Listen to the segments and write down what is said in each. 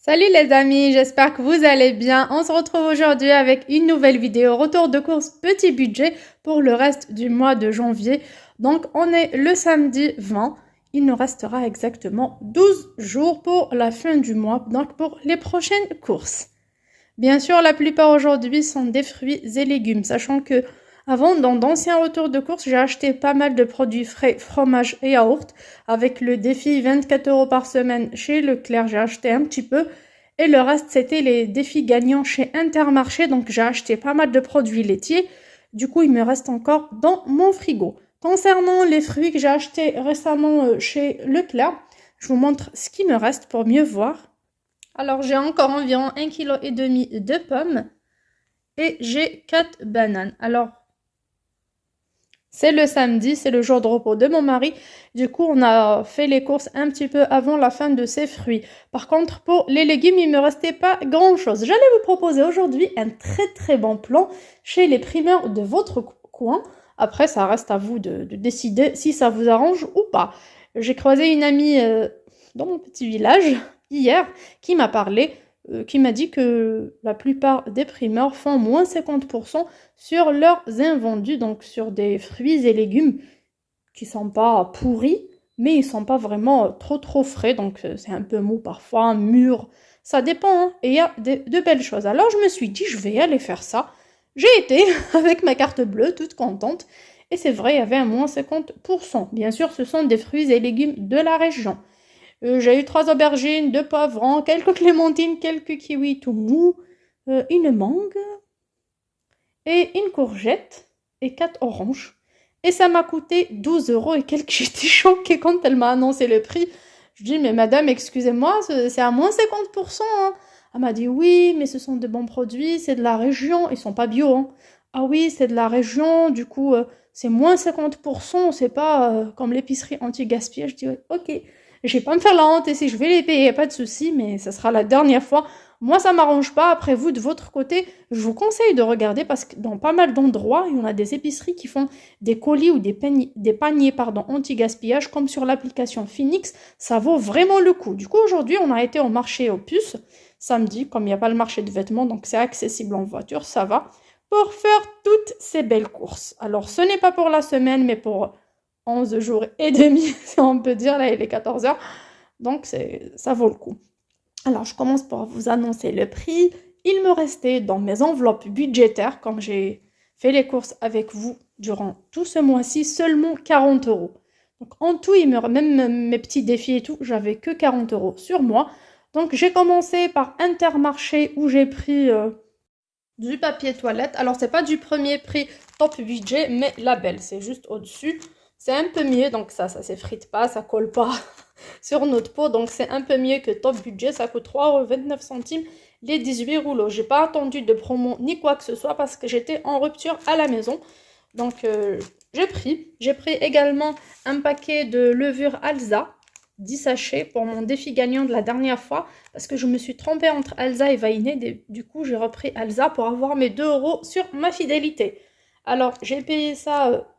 Salut les amis, j'espère que vous allez bien. On se retrouve aujourd'hui avec une nouvelle vidéo retour de course petit budget pour le reste du mois de janvier. Donc on est le samedi 20. Il nous restera exactement 12 jours pour la fin du mois, donc pour les prochaines courses. Bien sûr, la plupart aujourd'hui sont des fruits et légumes, sachant que avant, dans d'anciens retours de course, j'ai acheté pas mal de produits frais, fromage et yaourt. Avec le défi 24 € par semaine chez Leclerc, j'ai acheté un petit peu. Et le reste, c'était les défis gagnants chez Intermarché. Donc, j'ai acheté pas mal de produits laitiers. Du coup, il me reste encore dans mon frigo. Concernant les fruits que j'ai achetés récemment chez Leclerc, je vous montre ce qui me reste pour mieux voir. Alors, j'ai encore environ 1,5 kg de pommes et j'ai 4 bananes. Alors, c'est le samedi, c'est le jour de repos de mon mari. Du coup, on a fait les courses un petit peu avant la fin de ces fruits. Par contre, pour les légumes, il ne me restait pas grand-chose. J'allais vous proposer aujourd'hui un très bon plan chez les primeurs de votre coin. Après, ça reste à vous de décider si ça vous arrange ou pas. J'ai croisé une amie dans mon petit village hier qui m'a parlé, qui m'a dit que la plupart des primeurs font moins 50% sur leurs invendus, donc sur des fruits et légumes qui sont pas pourris, mais ils sont pas vraiment trop frais, donc c'est un peu mou parfois, mûr, ça dépend, hein. Et il y a de belles choses. Alors je me suis dit, je vais aller faire ça. J'ai été avec ma carte bleue, toute contente, et c'est vrai, il y avait un moins 50%. Bien sûr, ce sont des fruits et légumes de la région. J'ai eu 3 aubergines, 2 poivrons, quelques clémentines, quelques kiwis tout mous, une mangue et une courgette et 4 oranges. Et ça m'a coûté 12 € et quelques. J'étais choquée quand elle m'a annoncé le prix. Je dis, mais madame, excusez-moi, c'est à moins 50%. Hein. Elle m'a dit, oui, mais ce sont de bons produits, c'est de la région, ils sont pas bio. Hein. Ah oui, c'est de la région, du coup, c'est moins 50%, c'est pas comme l'épicerie anti-gaspillage. Je dis, ouais, ok. Je vais pas me faire la honte et si je vais les payer, pas de souci, mais ça sera la dernière fois. Moi, ça m'arrange pas. Après, vous, de votre côté, je vous conseille de regarder parce que dans pas mal d'endroits, il y en a des épiceries qui font des colis ou des paniers anti-gaspillage, comme sur l'application Phoenix. Ça vaut vraiment le coup. Du coup, aujourd'hui, on a été au marché aux puces, samedi, comme il n'y a pas le marché de vêtements, donc c'est accessible en voiture, ça va, pour faire toutes ces belles courses. Alors, ce n'est pas pour la semaine, mais pour 11 jours et demi, si on peut dire, là il est 14 h, donc ça vaut le coup. Alors je commence par vous annoncer le prix. Il me restait dans mes enveloppes budgétaires, comme j'ai fait les courses avec vous durant tout ce mois-ci, seulement 40 €. Donc en tout, même mes petits défis et tout, j'avais que 40 € sur moi. Donc j'ai commencé par Intermarché où j'ai pris du papier toilette. Alors c'est pas du premier prix top budget, mais label, c'est juste au-dessus. C'est un peu mieux, donc ça s'effrite pas, ça colle pas sur notre peau, donc c'est un peu mieux que top budget. Ça coûte 3,29 € les 18 rouleaux. J'ai pas attendu de promo ni quoi que ce soit parce que j'étais en rupture à la maison. Donc j'ai pris également un paquet de levure Alza, 10 sachets pour mon défi gagnant de la dernière fois parce que je me suis trompée entre Alza et Vainé. Du coup, j'ai repris Alza pour avoir mes 2 € sur ma fidélité. Alors, j'ai payé ça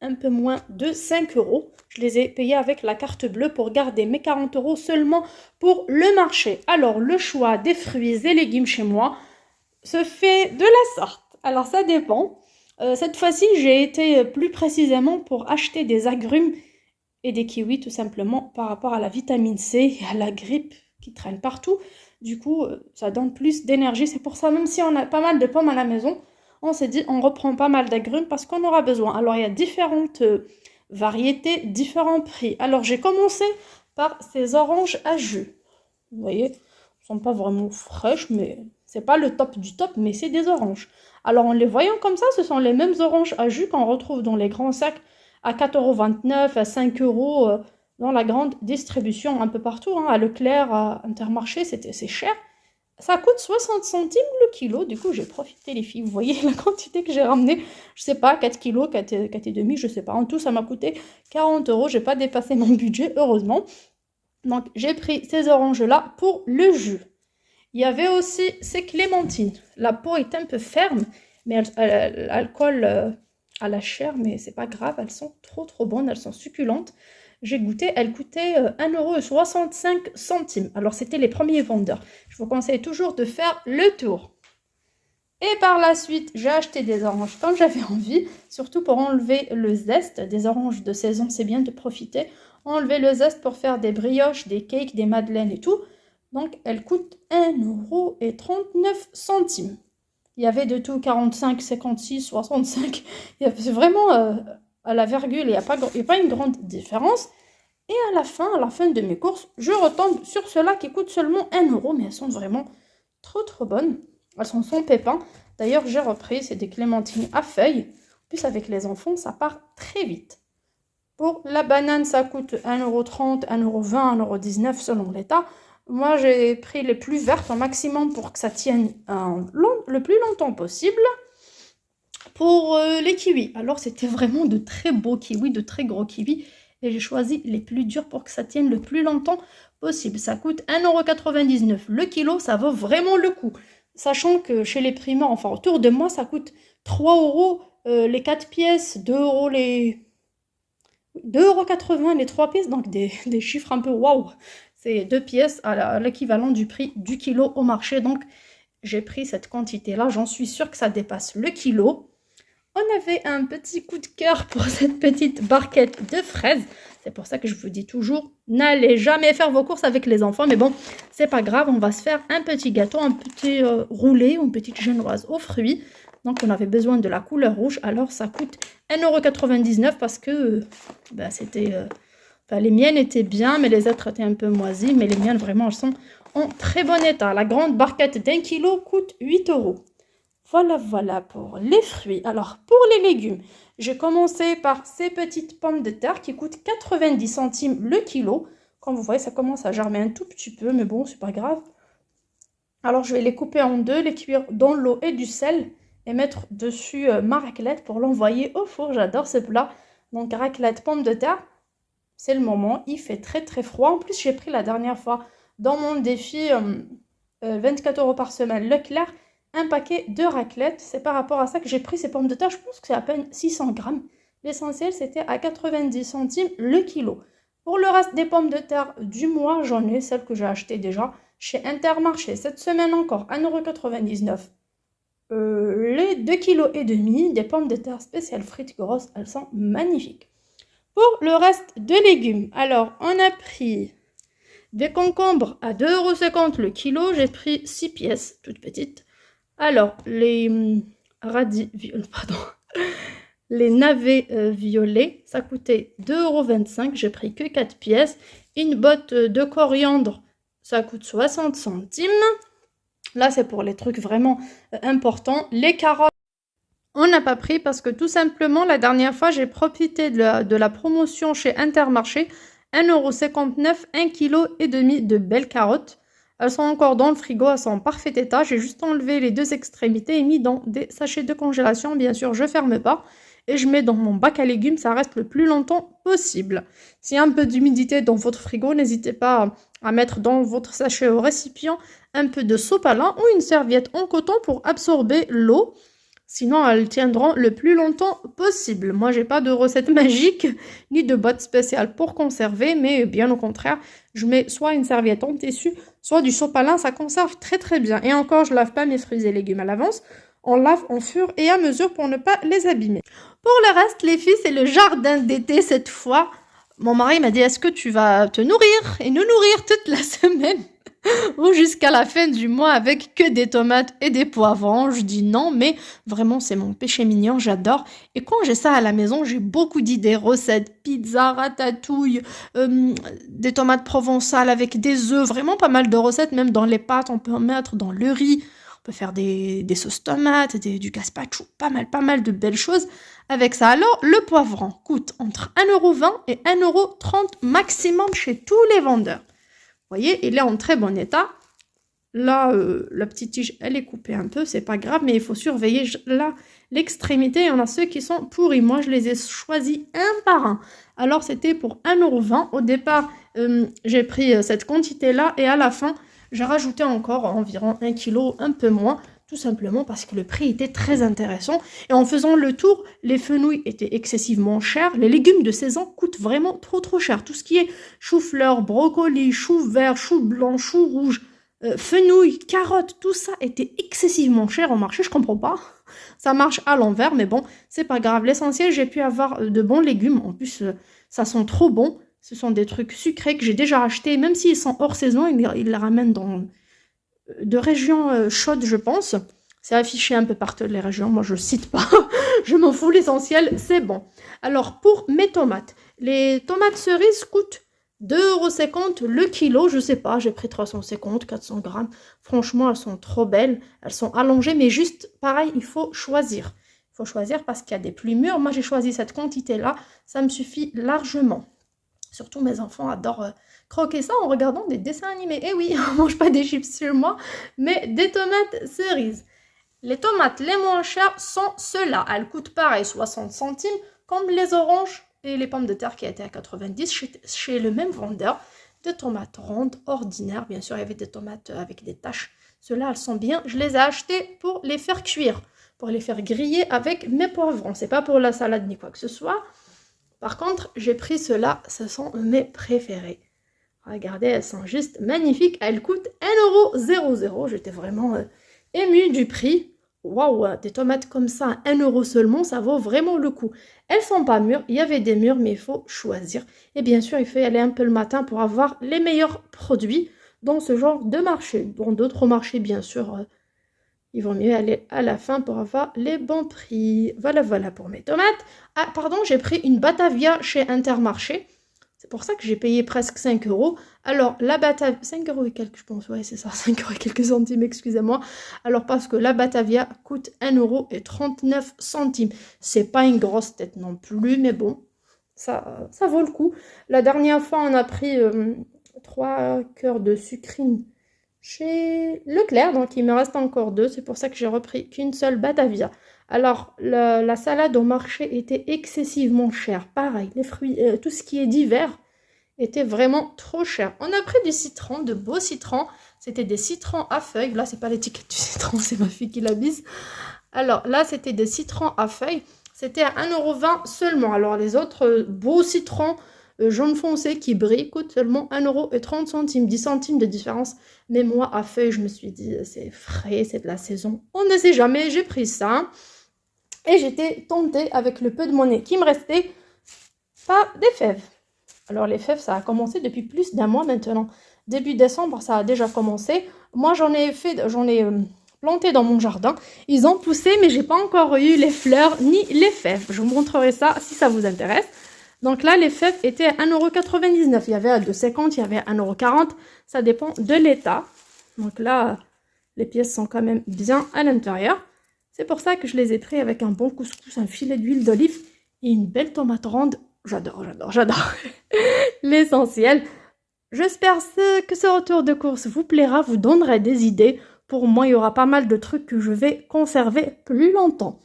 un peu moins de 5 €. Je les ai payés avec la carte bleue pour garder mes 40 € seulement pour le marché. Alors, le choix des fruits et légumes chez moi se fait de la sorte. Alors, ça dépend. Cette fois-ci, j'ai été plus précisément pour acheter des agrumes et des kiwis tout simplement par rapport à la vitamine C et à la grippe qui traîne partout. Du coup, ça donne plus d'énergie. C'est pour ça, même si on a pas mal de pommes à la maison, on s'est dit on reprend pas mal d'agrumes parce qu'on aura besoin. Alors, il y a différentes variétés, différents prix. Alors, j'ai commencé par ces oranges à jus. Vous voyez, elles sont pas vraiment fraîches, mais c'est pas le top du top, mais c'est des oranges. Alors, en les voyant comme ça, ce sont les mêmes oranges à jus qu'on retrouve dans les grands sacs à 4,29 €, à 5 € dans la grande distribution un peu partout. Hein, à Leclerc, à Intermarché, c'est cher. Ça coûte 60 centimes le kilo. Du coup, j'ai profité, les filles. Vous voyez la quantité que j'ai ramenée. Je sais pas, 4 kilos, 4 et demi, je sais pas. En tout, ça m'a coûté 40 €. J'ai pas dépassé mon budget, heureusement. Donc, j'ai pris ces oranges-là pour le jus. Il y avait aussi ces clémentines. La peau est un peu ferme, mais elle colle à la chair, mais c'est pas grave. Elles sont trop bonnes, elles sont succulentes. j'ai goûté, elle coûtait 1,65 €. Alors, c'était les premiers vendeurs. Je vous conseille toujours de faire le tour. Et par la suite, j'ai acheté des oranges comme j'avais envie, surtout pour enlever le zeste. Des oranges de saison, c'est bien de profiter. Enlever le zeste pour faire des brioches, des cakes, des madeleines et tout. Donc, elle coûte 1,39 €. Il y avait de tout, 45, 56, 65. C'est vraiment à la virgule, il n'y a pas une grande différence. Et à la fin de mes courses, je retombe sur ceux-là qui coûtent seulement 1 €, mais elles sont vraiment trop bonnes. Elles sont sans pépins. D'ailleurs, j'ai repris, c'est des clémentines à feuilles. En plus, avec les enfants, ça part très vite. Pour la banane, ça coûte 1,30 €, 1,20 €, 1,19 € selon l'état. Moi, j'ai pris les plus vertes au maximum pour que ça tienne le plus longtemps possible. Pour les kiwis, alors c'était vraiment de très beaux kiwis, de très gros kiwis. Et j'ai choisi les plus durs pour que ça tienne le plus longtemps possible. Ça coûte 1,99 € le kilo, ça vaut vraiment le coup. Sachant que chez les primeurs, enfin autour de moi, ça coûte 3 € les 4 pièces, 2 € les... 2,80 € les 3 pièces, donc des chiffres un peu waouh. C'est 2 pièces à l'équivalent du prix du kilo au marché. Donc, j'ai pris cette quantité-là. J'en suis sûre que ça dépasse le kilo. On avait un petit coup de cœur pour cette petite barquette de fraises. C'est pour ça que je vous dis toujours, n'allez jamais faire vos courses avec les enfants. Mais bon, c'est pas grave, on va se faire un petit gâteau, un petit roulé ou une petite génoise aux fruits. Donc, on avait besoin de la couleur rouge. Alors, ça coûte 1,99 € parce que c'était... les miennes étaient bien, mais les autres étaient un peu moisies. Mais les miennes, vraiment, elles sont en très bon état. La grande barquette d'1 kilo coûte 8 €. Voilà pour les fruits. Alors, pour les légumes, j'ai commencé par ces petites pommes de terre qui coûtent 90 centimes le kilo. Comme vous voyez, ça commence à germer un tout petit peu, mais bon, c'est pas grave. Alors, je vais les couper en deux, les cuire dans l'eau et du sel et mettre dessus ma raclette pour l'envoyer au four. J'adore ce plat. Donc, raclette, pommes de terre. C'est le moment, il fait très froid. En plus, j'ai pris la dernière fois dans mon défi 24 € par semaine Leclerc, un paquet de raclette. C'est par rapport à ça que j'ai pris ces pommes de terre. Je pense que c'est à peine 600 grammes. L'essentiel, c'était à 90 centimes le kilo. Pour le reste des pommes de terre du mois, j'en ai celles que j'ai achetées déjà chez Intermarché. Cette semaine encore, 1,99 €. Les 2,5 kg des pommes de terre spéciales frites grosses, elles sont magnifiques. Pour le reste de légumes, alors on a pris des concombres à 2,50 € le kilo. J'ai pris 6 pièces, toutes petites. Alors, les les navets violets, ça coûtait 2,25 €. J'ai pris que 4 pièces. Une botte de coriandre, ça coûte 60 centimes. Là, c'est pour les trucs vraiment importants. Les carottes, on n'a pas pris parce que tout simplement, la dernière fois, j'ai profité de la promotion chez Intermarché. 1,59 €, 1,5 kg de belles carottes. Elles sont encore dans le frigo, elles sont en parfait état. J'ai juste enlevé les deux extrémités et mis dans des sachets de congélation. Bien sûr, je ne ferme pas. Et je mets dans mon bac à légumes, ça reste le plus longtemps possible. S'il y a un peu d'humidité dans votre frigo, n'hésitez pas à mettre dans votre sachet au récipient un peu de sopalin ou une serviette en coton pour absorber l'eau. Sinon, elles tiendront le plus longtemps possible. Moi, j'ai pas de recette magique ni de boîte spéciale pour conserver, mais bien au contraire, je mets soit une serviette en tissu, soit du sopalin, ça conserve très bien. Et encore, je lave pas mes fruits et légumes à l'avance. On lave au fur et à mesure pour ne pas les abîmer. Pour le reste, les filles, c'est le jardin d'été cette fois. Mon mari m'a dit, est-ce que tu vas te nourrir et nous nourrir toute la semaine ou jusqu'à la fin du mois avec que des tomates et des poivrons? Je dis non, mais vraiment, c'est mon péché mignon, j'adore. Et quand j'ai ça à la maison, j'ai beaucoup d'idées, recettes, pizza, ratatouille, des tomates provençales avec des œufs, vraiment pas mal de recettes, même dans les pâtes, on peut en mettre dans le riz. On peut faire des sauces tomates, du gazpacho, pas mal de belles choses avec ça. Alors, le poivron coûte entre 1,20 € et 1,30 € maximum chez tous les vendeurs. Vous voyez, il est en très bon état. Là, la petite tige, elle est coupée un peu, c'est pas grave, mais il faut surveiller là l'extrémité. Il y en a ceux qui sont pourris. Moi, je les ai choisis un par un. Alors, c'était pour 1,20 €. Au départ, j'ai pris cette quantité-là et à la fin, j'ai rajouté encore environ 1 kg, un peu moins. tout simplement parce que le prix était très intéressant. Et en faisant le tour, les fenouils étaient excessivement chers. Les légumes de saison coûtent vraiment trop cher. Tout ce qui est chou-fleur, brocoli, chou vert, chou blanc, chou rouge, fenouil, carottes, tout ça était excessivement cher au marché. Je comprends pas. Ça marche à l'envers, mais bon, c'est pas grave. L'essentiel, j'ai pu avoir de bons légumes. En plus, ça sent trop bon. Ce sont des trucs sucrés que j'ai déjà achetés. Même s'ils sont hors saison, ils les ramènent de régions chaudes, je pense. C'est affiché un peu partout les régions. Moi, je cite pas. Je m'en fous, l'essentiel, c'est bon. Alors, pour mes tomates. Les tomates cerises coûtent 2,50 € le kilo. Je sais pas, j'ai pris 350, 400 grammes. Franchement, elles sont trop belles. Elles sont allongées, mais juste, pareil, il faut choisir. Il faut choisir parce qu'il y a des plus mûres. Moi, j'ai choisi cette quantité-là. Ça me suffit largement. Surtout, mes enfants adorent croquer ça en regardant des dessins animés. Et oui, on mange pas des chips sur moi, mais des tomates cerises. Les tomates les moins chères sont ceux-là. Elles coûtent pareil, 60 centimes, comme les oranges et les pommes de terre qui étaient à 90 chez le même vendeur. Des tomates rondes, ordinaires. Bien sûr, il y avait des tomates avec des taches. Ceux-là, elles sont bien. Je les ai achetées pour les faire cuire, pour les faire griller avec mes poivrons. C'est pas pour la salade ni quoi que ce soit. Par contre, j'ai pris ceux-là, ce sont mes préférés. Regardez, elles sont juste magnifiques. Elles coûtent 1,00 €. J'étais vraiment émue du prix. Waouh, des tomates comme ça, 1 € seulement, ça vaut vraiment le coup. Elles sont pas mûres, il y avait des mûres, mais il faut choisir. Et bien sûr, il faut y aller un peu le matin pour avoir les meilleurs produits dans ce genre de marché. Dans d'autres marchés, bien sûr, il vaut mieux aller à la fin pour avoir les bons prix. Voilà pour mes tomates. Ah, pardon, j'ai pris une Batavia chez Intermarché. C'est pour ça que j'ai payé presque 5 €. Alors, la Batavia... 5 € et quelques, je pense. Ouais, c'est ça, 5 € et quelques centimes, excusez-moi. Alors, parce que la Batavia coûte 1,39 €. C'est pas une grosse tête non plus, mais bon, ça vaut le coup. La dernière fois, on a pris 3 cœurs de sucrine chez Leclerc, donc il me reste encore 2, c'est pour ça que j'ai repris qu'une seule Batavia. Alors, la salade au marché était excessivement chère. Pareil, les fruits, tout ce qui est d'hiver était vraiment trop cher. On a pris du citron, de beaux citrons. C'était des citrons à feuilles. Là, c'est pas l'étiquette du citron, c'est ma fille qui l'abuse. Alors là, c'était des citrons à feuilles. C'était à 1,20 € seulement. Alors les autres beaux citrons jaune foncé qui brille coûte seulement 1,30 €, 10 centimes de différence. Mais moi, à feuille, je me suis dit, c'est frais, c'est de la saison. On ne sait jamais, j'ai pris ça. Et j'étais tentée avec le peu de monnaie qui me restait par des fèves. Alors les fèves, ça a commencé depuis plus d'1 mois maintenant. Début décembre, ça a déjà commencé. Moi, j'en ai planté dans mon jardin. Ils ont poussé, mais j'ai pas encore eu les fleurs ni les fèves. Je vous montrerai ça si ça vous intéresse. Donc là, les fèves étaient à 1,99 €. Il y avait à 2,50 €, il y avait à 1,40 €. Ça dépend de l'état. Donc là, les pièces sont quand même bien à l'intérieur. C'est pour ça que je les ai pris avec un bon couscous, un filet d'huile d'olive et une belle tomate ronde. J'adore. L'essentiel. J'espère que ce retour de course vous plaira, vous donnera des idées. Pour moi, il y aura pas mal de trucs que je vais conserver plus longtemps.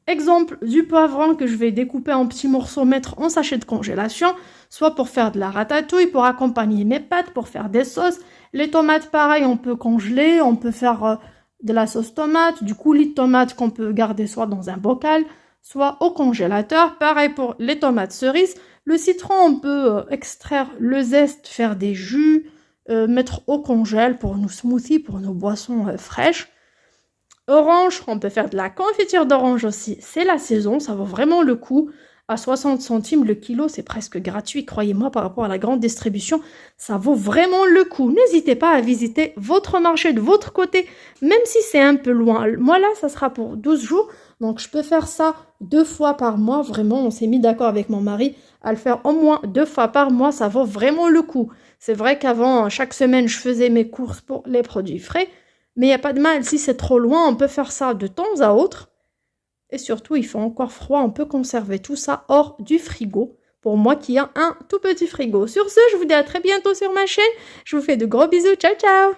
Exemple du poivron que je vais découper en petits morceaux, mettre en sachet de congélation, soit pour faire de la ratatouille, pour accompagner mes pâtes, pour faire des sauces. Les tomates, pareil, on peut congeler, on peut faire de la sauce tomate, du coulis de tomate qu'on peut garder soit dans un bocal, soit au congélateur. Pareil pour les tomates cerises. Le citron, on peut extraire le zeste, faire des jus, mettre au congèle pour nos smoothies, pour nos boissons fraîches. Orange, on peut faire de la confiture d'orange aussi. C'est la saison, ça vaut vraiment le coup. À 60 centimes le kilo, c'est presque gratuit, croyez-moi, par rapport à la grande distribution. Ça vaut vraiment le coup. N'hésitez pas à visiter votre marché de votre côté, même si c'est un peu loin. Moi, là, ça sera pour 12 jours. Donc, je peux faire ça 2 fois par mois. Vraiment, on s'est mis d'accord avec mon mari à le faire au moins 2 fois par mois. Ça vaut vraiment le coup. C'est vrai qu'avant, chaque semaine, je faisais mes courses pour les produits frais. Mais il n'y a pas de mal, si c'est trop loin, on peut faire ça de temps à autre. Et surtout, il fait encore froid, on peut conserver tout ça hors du frigo. Pour moi qui ai un tout petit frigo. Sur ce, je vous dis à très bientôt sur ma chaîne. Je vous fais de gros bisous, ciao ciao!